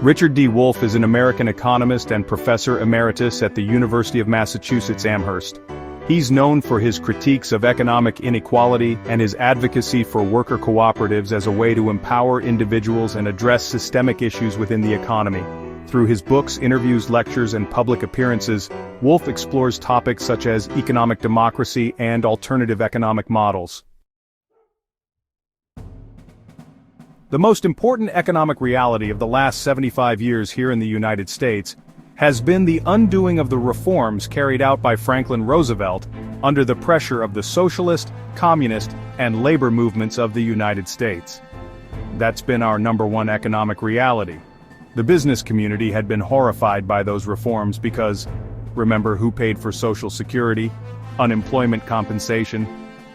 Richard D. Wolff is an American economist and professor emeritus at the University of Massachusetts Amherst. He's known for his critiques of economic inequality and his advocacy for worker cooperatives as a way to empower individuals and address systemic issues within the economy. Through his books, interviews, lectures, and public appearances, Wolff explores topics such as economic democracy and alternative economic models. The most important economic reality of the last 75 years here in the United States has been the undoing of the reforms carried out by Franklin Roosevelt under the pressure of the socialist, communist, and labor movements of the United States. That's been our number one economic reality. The business community had been horrified by those reforms because, remember who paid for Social Security, unemployment compensation,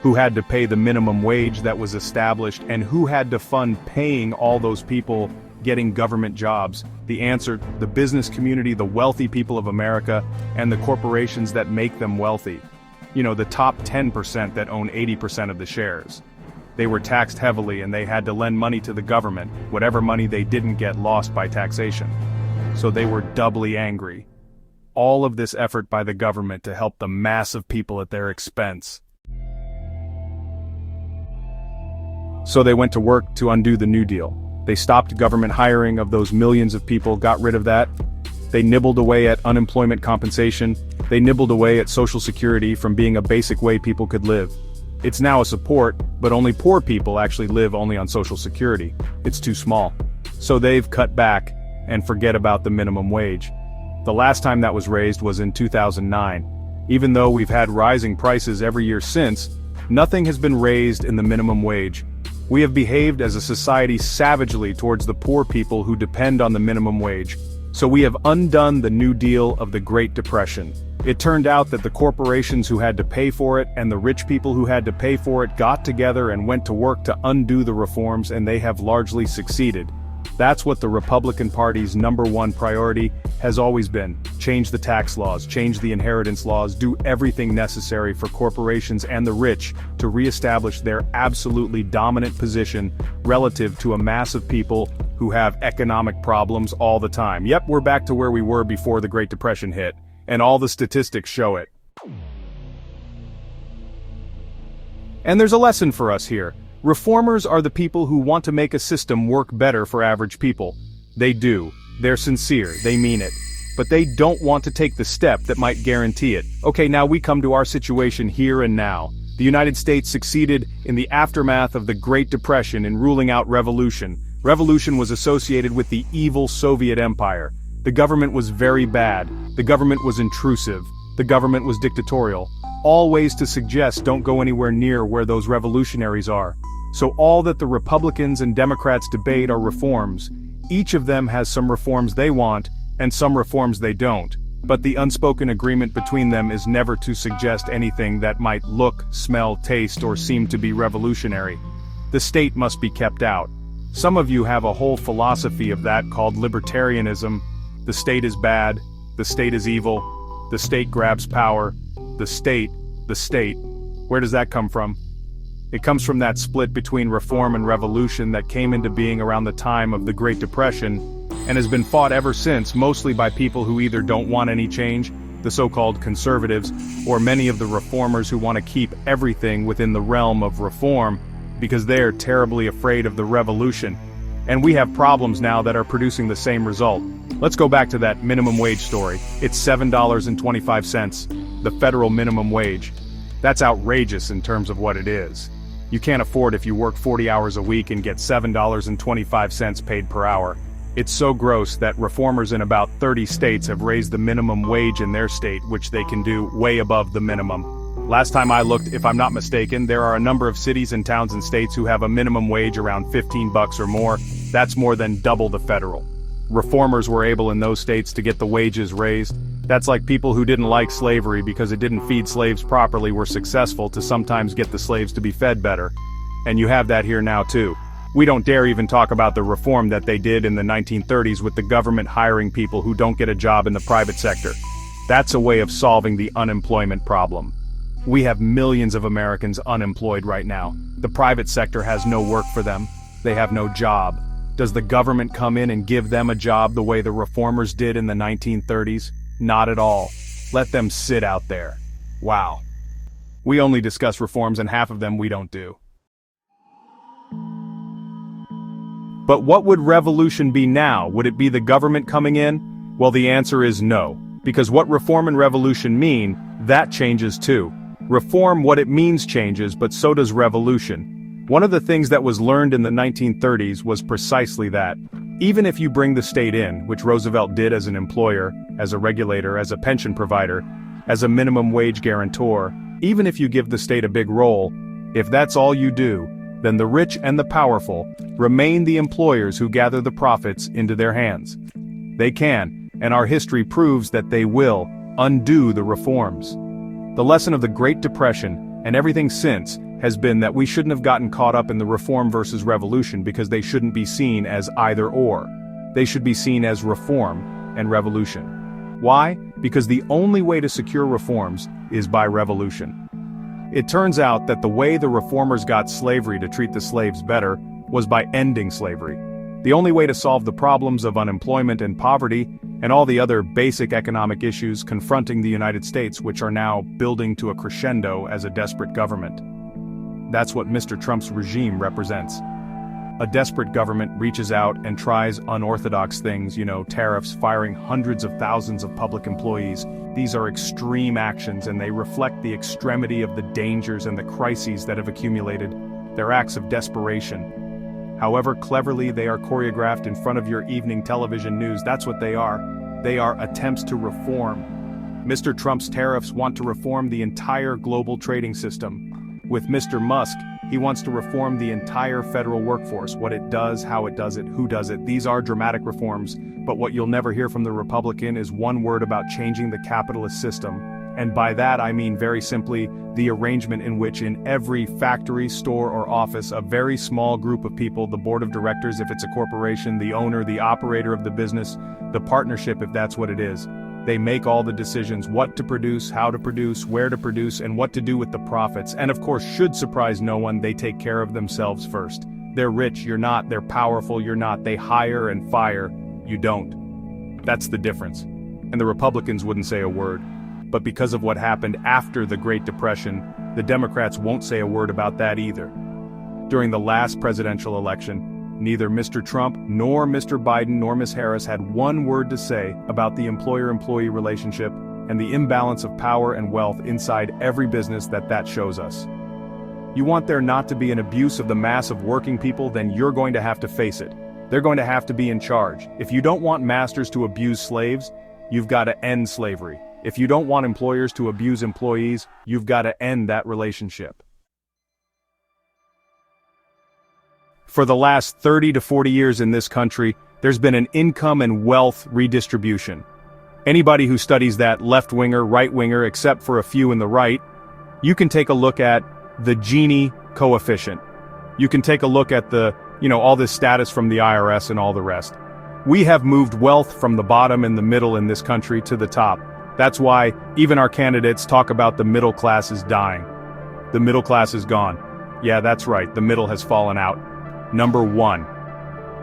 who had to pay the minimum wage that was established, and who had to fund paying all those people getting government jobs? The answer: the business community, the wealthy people of America, and the corporations that make them wealthy. You know, the top 10% that own 80% of the shares. They were taxed heavily and they had to lend money to the government. Whatever money they didn't get lost by taxation. So they were doubly angry. All of this effort by the government to help the mass of people at their expense. So they went to work to undo the New Deal. They stopped government hiring of those millions of people, got rid of that. They nibbled away at unemployment compensation. They nibbled away at Social Security from being a basic way people could live. It's now a support, but only poor people actually live only on Social Security. It's too small. So they've cut back and forget about the minimum wage. The last time that was raised was in 2009. Even though we've had rising prices every year since, nothing has been raised in the minimum wage. We have behaved as a society savagely towards the poor people who depend on the minimum wage. So we have undone the New Deal of the Great Depression. It turned out that the corporations who had to pay for it and the rich people who had to pay for it got together and went to work to undo the reforms, and they have largely succeeded. That's what the Republican Party's number one priority has always been. Change the tax laws, change the inheritance laws, do everything necessary for corporations and the rich to reestablish their absolutely dominant position relative to a mass of people who have economic problems all the time. Yep, we're back to where we were before the Great Depression hit, and all the statistics show it. And there's a lesson for us here. Reformers are the people who want to make a system work better for average people. They do. They're sincere, they mean it. But they don't want to take the step that might guarantee it. Okay, now we come to our situation here and now. The United States succeeded in the aftermath of the Great Depression in ruling out revolution. Revolution was associated with the evil Soviet Empire. The government was very bad. The government was intrusive. The government was dictatorial. All ways to suggest don't go anywhere near where those revolutionaries are. So all that the Republicans and Democrats debate are reforms. Each of them has some reforms they want, and some reforms they don't. But the unspoken agreement between them is never to suggest anything that might look, smell, taste, or seem to be revolutionary. The state must be kept out. Some of you have a whole philosophy of that called libertarianism. The state is bad. The state is evil. The state grabs power. The state. Where does that come from? It comes from that split between reform and revolution that came into being around the time of the Great Depression, and has been fought ever since, mostly by people who either don't want any change, the so-called conservatives, or many of the reformers who want to keep everything within the realm of reform, because they're terribly afraid of the revolution. And we have problems now that are producing the same result. Let's go back to that minimum wage story. It's $7.25, the federal minimum wage. That's outrageous in terms of what it is. You can't afford if you work 40 hours a week and get $7.25 paid per hour. It's so gross that reformers in about 30 states have raised the minimum wage in their state, which they can do way above the minimum. Last time I looked, if I'm not mistaken, there are a number of cities and towns and states who have a minimum wage around $15 or more. That's more than double the federal. Reformers were able in those states to get the wages raised. That's like people who didn't like slavery because it didn't feed slaves properly were successful to sometimes get the slaves to be fed better. And you have that here now too. We don't dare even talk about the reform that they did in the 1930s with the government hiring people who don't get a job in the private sector. That's a way of solving the unemployment problem. We have millions of Americans unemployed right now. The private sector has no work for them. They have no job. Does the government come in and give them a job the way the reformers did in the 1930s? Not at all. Let them sit out there. Wow. We only discuss reforms and half of them we don't do. But what would revolution be now? Would it be the government coming in? Well, the answer is no. Because what reform and revolution mean, that changes too. Reform, what it means changes, but so does revolution. One of the things that was learned in the 1930s was precisely that. Even if you bring the state in, which Roosevelt did as an employer, as a regulator, as a pension provider, as a minimum wage guarantor, even if you give the state a big role, if that's all you do, then the rich and the powerful remain the employers who gather the profits into their hands. They can, and our history proves that they will, undo the reforms. The lesson of the Great Depression, and everything since, has been that we shouldn't have gotten caught up in the reform versus revolution because they shouldn't be seen as either or. They should be seen as reform and revolution. Why? Because the only way to secure reforms is by revolution. It turns out that the way the reformers got slavery to treat the slaves better was by ending slavery. The only way to solve the problems of unemployment and poverty, and all the other basic economic issues confronting the United States, which are now building to a crescendo as a desperate government. That's what Mr. Trump's regime represents. A desperate government reaches out and tries unorthodox things, tariffs, firing hundreds of thousands of public employees. These are extreme actions and they reflect the extremity of the dangers and the crises that have accumulated. They're acts of desperation. However cleverly they are choreographed in front of your evening television news, that's what they are. They are attempts to reform. Mr. Trump's tariffs want to reform the entire global trading system. With Mr. Musk, he wants to reform the entire federal workforce, what it does, how it does it, who does it. These are dramatic reforms, but what you'll never hear from the Republican is one word about changing the capitalist system. And by that I mean very simply, the arrangement in which in every factory, store, or office, a very small group of people, the board of directors if it's a corporation, the owner, the operator of the business, the partnership if that's what it is, they make all the decisions, what to produce, how to produce, where to produce, and what to do with the profits. And of course, should surprise no one, they take care of themselves first. They're rich, you're not. They're powerful, you're not. They hire and fire, you don't. That's the difference. And the Republicans wouldn't say a word. But because of what happened after the Great Depression, the Democrats won't say a word about that either. During the last presidential election, neither Mr. Trump, nor Mr. Biden, nor Ms. Harris had one word to say about the employer-employee relationship and the imbalance of power and wealth inside every business that shows us. You want there not to be an abuse of the mass of working people, then you're going to have to face it. They're going to have to be in charge. If you don't want masters to abuse slaves, you've got to end slavery. If you don't want employers to abuse employees, you've got to end that relationship. For the last 30 to 40 years in this country, there's been an income and wealth redistribution. Anybody who studies that left-winger, right-winger, except for a few in the right, you can take a look at the Gini coefficient. You can take a look at the, all this status from the IRS and all the rest. We have moved wealth from the bottom and the middle in this country to the top. That's why even our candidates talk about the middle class is dying. The middle class is gone. Yeah, that's right, the middle has fallen out. Number one.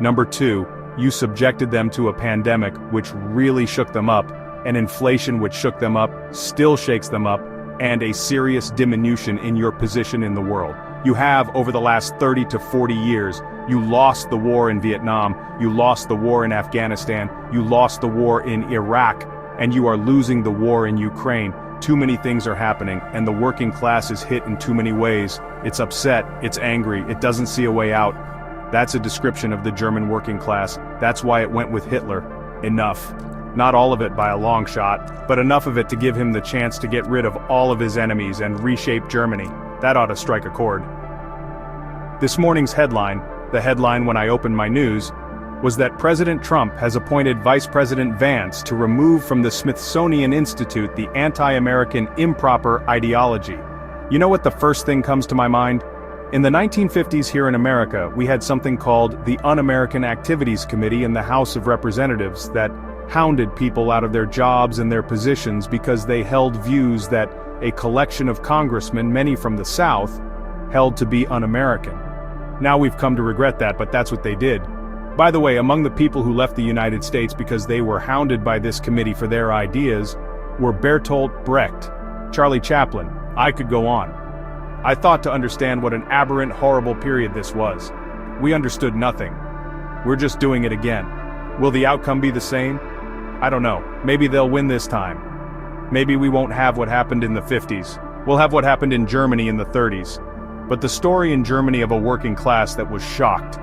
Number two, you subjected them to a pandemic which really shook them up, and inflation which shook them up, still shakes them up, and a serious diminution in your position in the world. You have, over the last 30 to 40 years, you lost the war in Vietnam, you lost the war in Afghanistan, you lost the war in Iraq, and you are losing the war in Ukraine. Too many things are happening, and the working class is hit in too many ways. It's upset, it's angry, it doesn't see a way out. That's a description of the German working class. That's why it went with Hitler. Enough. Not all of it by a long shot, but enough of it to give him the chance to get rid of all of his enemies and reshape Germany. That ought to strike a chord. This morning's headline, the headline when I opened my news, was that President Trump has appointed Vice President Vance to remove from the Smithsonian Institute the anti-American improper ideology. You know what the first thing comes to my mind? In the 1950s here in America, we had something called the Un-American Activities Committee in the House of Representatives that hounded people out of their jobs and their positions because they held views that a collection of congressmen, many from the South, held to be un-American. Now we've come to regret that, but that's what they did. By the way, among the people who left the United States because they were hounded by this committee for their ideas were Bertolt Brecht, Charlie Chaplin. I could go on. I thought to understand what an aberrant, horrible period this was. We understood nothing. We're just doing it again. Will the outcome be the same? I don't know. Maybe they'll win this time. Maybe we won't have what happened in the 50s. We'll have what happened in Germany in the 30s. But the story in Germany of a working class that was shocked.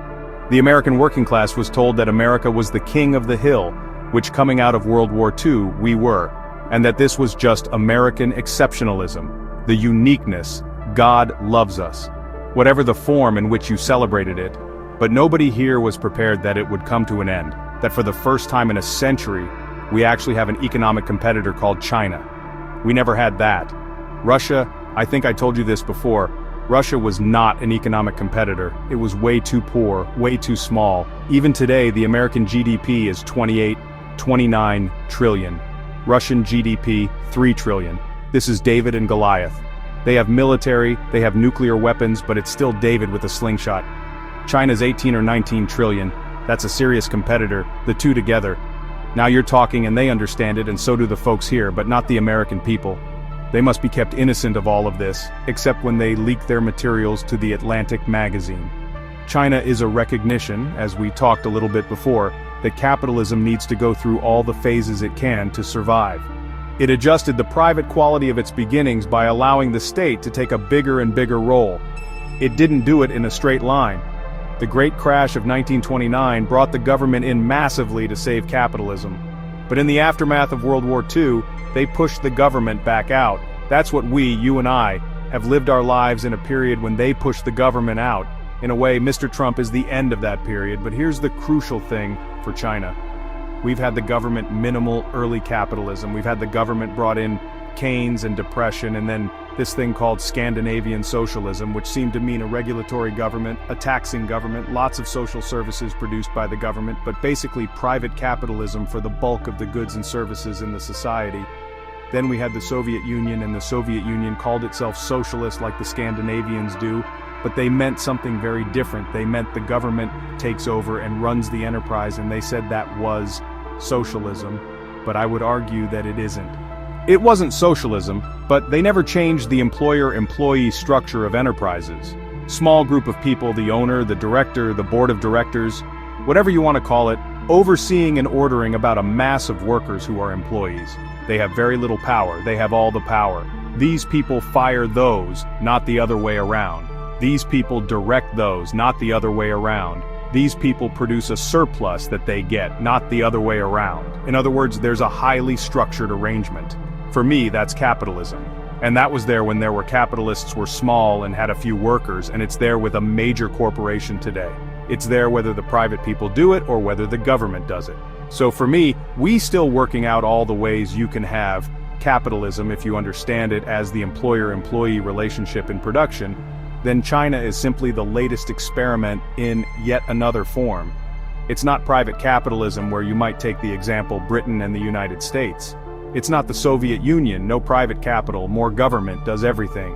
The American working class was told that America was the king of the hill, which coming out of World War II, we were, and that this was just American exceptionalism, the uniqueness. God loves us, whatever the form in which you celebrated it. But nobody here was prepared that it would come to an end, that for the first time in a century, we actually have an economic competitor called China. We never had that. Russia, I think I told you this before, Russia was not an economic competitor. It was way too poor, way too small. Even today, the American GDP is 29 trillion. Russian GDP, 3 trillion. This is David and Goliath. They have military, they have nuclear weapons, but it's still David with a slingshot. China's 18 or 19 trillion. That's a serious competitor, the two together. Now you're talking and they understand it, and so do the folks here, but not the American people. They must be kept innocent of all of this, except when they leak their materials to the Atlantic magazine. China is a recognition, as we talked a little bit before, that capitalism needs to go through all the phases it can to survive. It adjusted the private quality of its beginnings by allowing the state to take a bigger and bigger role. It didn't do it in a straight line. The Great Crash of 1929 brought the government in massively to save capitalism. But in the aftermath of World War II, they pushed the government back out. That's what we, you and I, have lived our lives in a period when they pushed the government out. In a way, Mr. Trump is the end of that period, but here's the crucial thing for China. We've had the government minimal early capitalism. We've had the government brought in Keynes and Depression, and then this thing called Scandinavian socialism, which seemed to mean a regulatory government, a taxing government, lots of social services produced by the government, but basically private capitalism for the bulk of the goods and services in the society. Then we had the Soviet Union, and the Soviet Union called itself socialist like the Scandinavians do, but they meant something very different. They meant the government takes over and runs the enterprise, and they said that was socialism, but I would argue that it isn't. It wasn't socialism, but they never changed the employer-employee structure of enterprises. Small group of people, the owner, the director, the board of directors, whatever you want to call it, overseeing and ordering about a mass of workers who are employees. They have very little power, they have all the power. These people fire those, not the other way around. These people direct those, not the other way around. These people produce a surplus that they get, not the other way around. In other words, there's a highly structured arrangement. For me, that's capitalism. And that was there when there were capitalists were small and had a few workers, and it's there with a major corporation today. It's there whether the private people do it or whether the government does it. So for me, we still working out all the ways you can have capitalism if you understand it as the employer-employee relationship in production. Then China is simply the latest experiment in yet another form. It's not private capitalism where you might take the example Britain and the United States. It's not the Soviet Union, no private capital, more government does everything.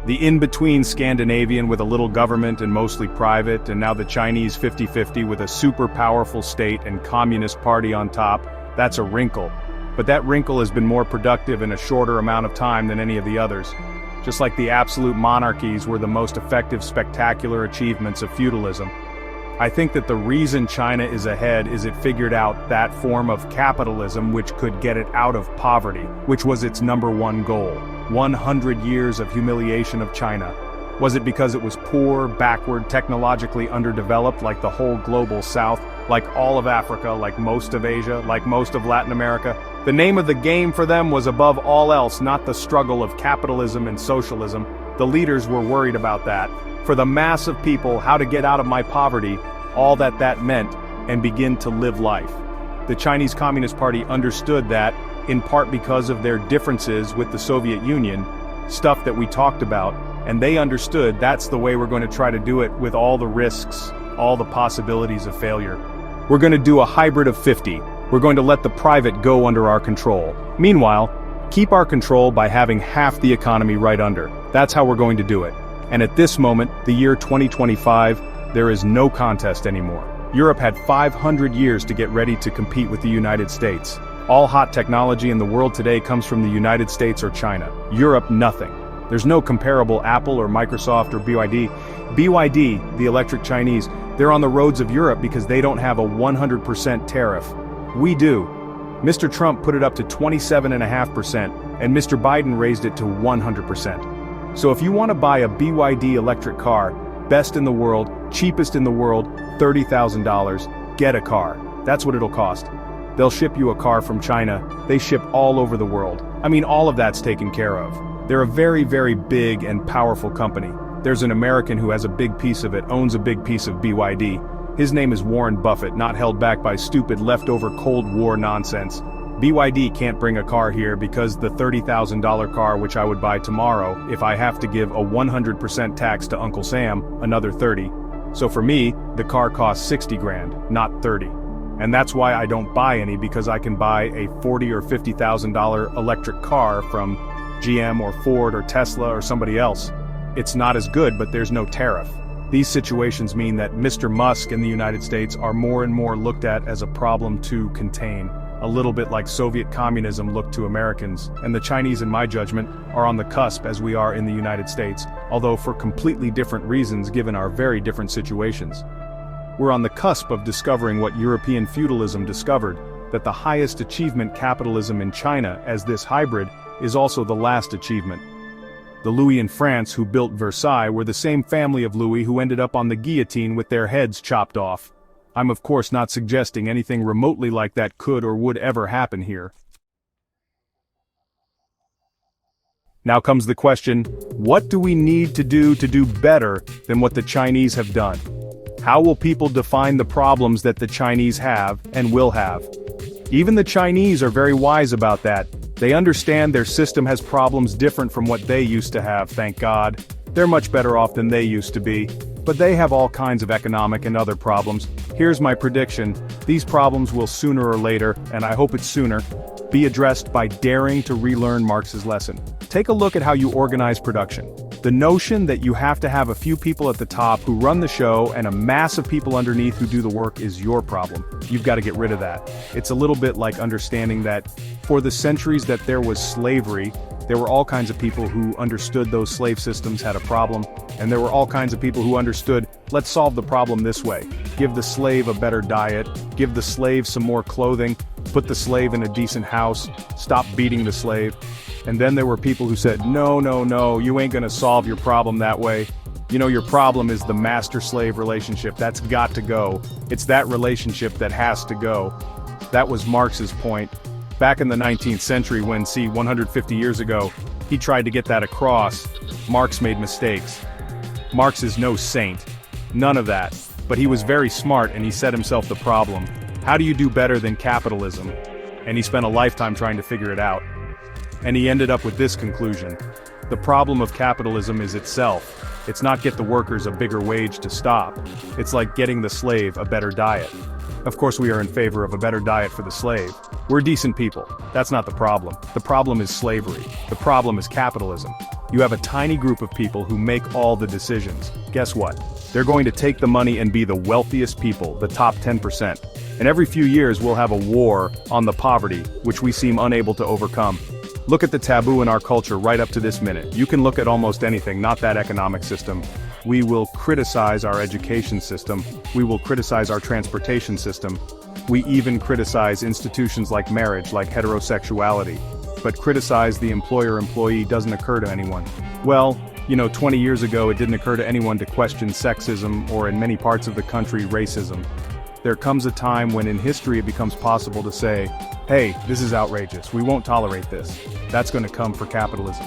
The in-between Scandinavian with a little government and mostly private, and now the Chinese 50-50 with a super powerful state and communist party on top, that's a wrinkle. But that wrinkle has been more productive in a shorter amount of time than any of the others. Just like the absolute monarchies were the most effective, spectacular achievements of feudalism. I think that the reason China is ahead is it figured out that form of capitalism which could get it out of poverty, which was its #1 goal. 100 years of humiliation of China. Was it because it was poor, backward, technologically underdeveloped like the whole global south, like all of Africa, like most of Asia, like most of Latin America? The name of the game for them was above all else not the struggle of capitalism and socialism. The leaders were worried about that. For the mass of people, how to get out of my poverty, all that meant, and begin to live life. The Chinese Communist Party understood that, in part because of their differences with the Soviet Union, stuff that we talked about, and they understood that's the way we're going to try to do it with all the risks, all the possibilities of failure. We're going to do a hybrid of 50. We're going to let the private go under our control. Meanwhile, keep our control by having half the economy right under. That's how we're going to do it. And at this moment, the year 2025, there is no contest anymore. Europe had 500 years to get ready to compete with the United States. All hot technology in the world today comes from the United States or China. Europe, nothing. There's no comparable Apple or Microsoft or BYD. BYD, the electric Chinese, they're on the roads of Europe because they don't have a 100% tariff. We do. Mr. Trump put it up to 27.5%, and Mr. Biden raised it to 100%. So if you want to buy a BYD electric car, best in the world, cheapest in the world, $30,000, get a car. That's what it'll cost. They'll ship you a car from China. They ship all over the world. I mean, all of that's taken care of. They're a very, very big and powerful company. There's an American who has a big piece of it, owns a big piece of BYD. His name is Warren Buffett, not held back by stupid leftover Cold War nonsense. BYD can't bring a car here because the $30,000 car which I would buy tomorrow, if I have to give a 100% tax to Uncle Sam, another 30. So for me, the car costs 60 grand, not 30. And that's why I don't buy any, because I can buy a $40,000 or $50,000 electric car from GM or Ford or Tesla or somebody else. It's not as good, but there's no tariff. These situations mean that Mr. Musk and the United States are more and more looked at as a problem to contain, a little bit like Soviet communism looked to Americans, and the Chinese, in my judgment, are on the cusp as we are in the United States, although for completely different reasons given our very different situations. We're on the cusp of discovering what European feudalism discovered, that the highest achievement, capitalism in China as this hybrid, is also the last achievement. The Louis in France who built Versailles were the same family of Louis who ended up on the guillotine with their heads chopped off. I'm of course not suggesting anything remotely like that could or would ever happen here. Now comes the question, what do we need to do better than what the Chinese have done? How will people define the problems that the Chinese have and will have? Even the Chinese are very wise about that. They understand their system has problems different from what they used to have, thank God. They're much better off than they used to be. But they have all kinds of economic and other problems. Here's my prediction. These problems will sooner or later, and I hope it's sooner, be addressed by daring to relearn Marx's lesson. Take a look at how you organize production. The notion that you have to have a few people at the top who run the show and a mass of people underneath who do the work is your problem. You've got to get rid of that. It's a little bit like understanding that for the centuries that there was slavery, there were all kinds of people who understood those slave systems had a problem, and there were all kinds of people who understood, let's solve the problem this way. Give the slave a better diet, give the slave some more clothing, put the slave in a decent house, stop beating the slave. And then there were people who said, no, you ain't gonna solve your problem that way. You know, your problem is the master-slave relationship. That's got to go. It's that relationship that has to go. That was Marx's point. Back in the 19th century when, 150 years ago, he tried to get that across, Marx made mistakes. Marx is no saint. None of that. But he was very smart and he set himself the problem. How do you do better than capitalism? And he spent a lifetime trying to figure it out. And he ended up with this conclusion. The problem of capitalism is itself. It's not get the workers a bigger wage to stop. It's like getting the slave a better diet. Of course we are in favor of a better diet for the slave. We're decent people. That's not the problem. The problem is slavery. The problem is capitalism. You have a tiny group of people who make all the decisions. Guess what? They're going to take the money and be the wealthiest people, the top 10%. And every few years we'll have a war on the poverty, which we seem unable to overcome. Look at the taboo in our culture right up to this minute. You can look at almost anything, not that economic system. We will criticize our education system. We will criticize our transportation system. We even criticize institutions like marriage, like heterosexuality. But criticize the employer-employee doesn't occur to anyone. Well, 20 years ago it didn't occur to anyone to question sexism or in many parts of the country racism. There comes a time when in history it becomes possible to say, hey, this is outrageous, we won't tolerate this. That's going to come for capitalism.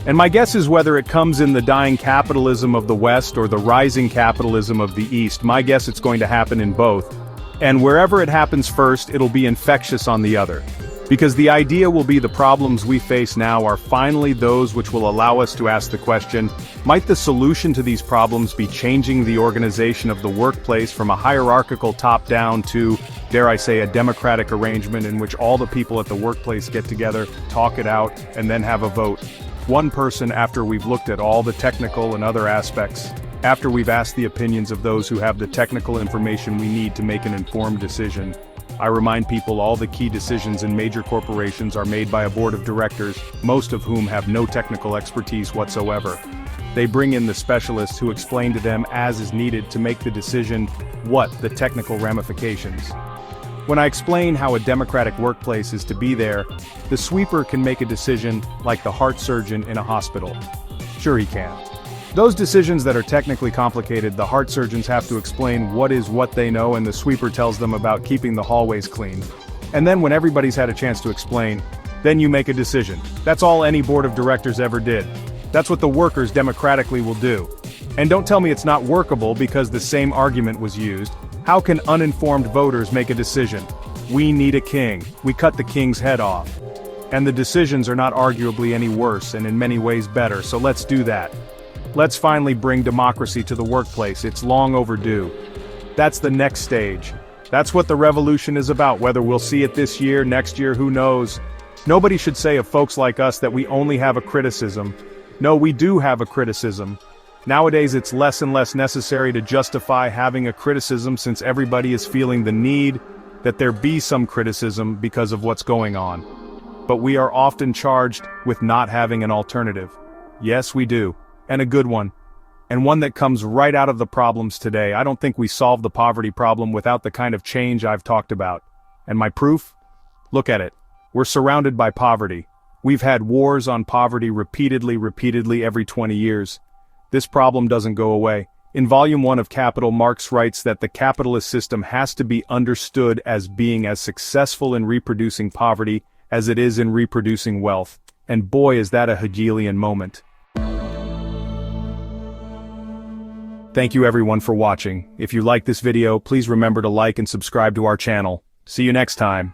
And my guess is whether it comes in the dying capitalism of the West or the rising capitalism of the East, my guess it's going to happen in both. And wherever it happens first, it'll be infectious on the other. Because the idea will be the problems we face now are finally those which will allow us to ask the question, might the solution to these problems be changing the organization of the workplace from a hierarchical top-down to, dare I say, a democratic arrangement in which all the people at the workplace get together, talk it out, and then have a vote. One person after we've looked at all the technical and other aspects. After we've asked the opinions of those who have the technical information we need to make an informed decision, I remind people all the key decisions in major corporations are made by a board of directors, most of whom have no technical expertise whatsoever. They bring in the specialists who explain to them as is needed to make the decision, what the technical ramifications. When I explain how a democratic workplace is to be there, the sweeper can make a decision like the heart surgeon in a hospital. Sure he can. Those decisions that are technically complicated, the heart surgeons have to explain what is what they know, and the sweeper tells them about keeping the hallways clean. And then when everybody's had a chance to explain, then you make a decision. That's all any board of directors ever did. That's what the workers democratically will do. And don't tell me it's not workable because the same argument was used. How can uninformed voters make a decision? We need a king. We cut the king's head off. And the decisions are not arguably any worse and in many ways better, so let's do that. Let's finally bring democracy to the workplace. It's long overdue. That's the next stage. That's what the revolution is about. Whether we'll see it this year, next year, who knows? Nobody should say of folks like us that we only have a criticism. No, we do have a criticism. Nowadays it's less and less necessary to justify having a criticism since everybody is feeling the need that there be some criticism because of what's going on. But we are often charged with not having an alternative. Yes, we do. And a good one. And one that comes right out of the problems today. I don't think we solve the poverty problem without the kind of change I've talked about. And my proof? Look at it. We're surrounded by poverty. We've had wars on poverty repeatedly every 20 years. This problem doesn't go away. In Volume 1 of Capital, Marx writes that the capitalist system has to be understood as being as successful in reproducing poverty as it is in reproducing wealth. And boy, is that a Hegelian moment. Thank you everyone for watching. If you like this video, please remember to like and subscribe to our channel. See you next time.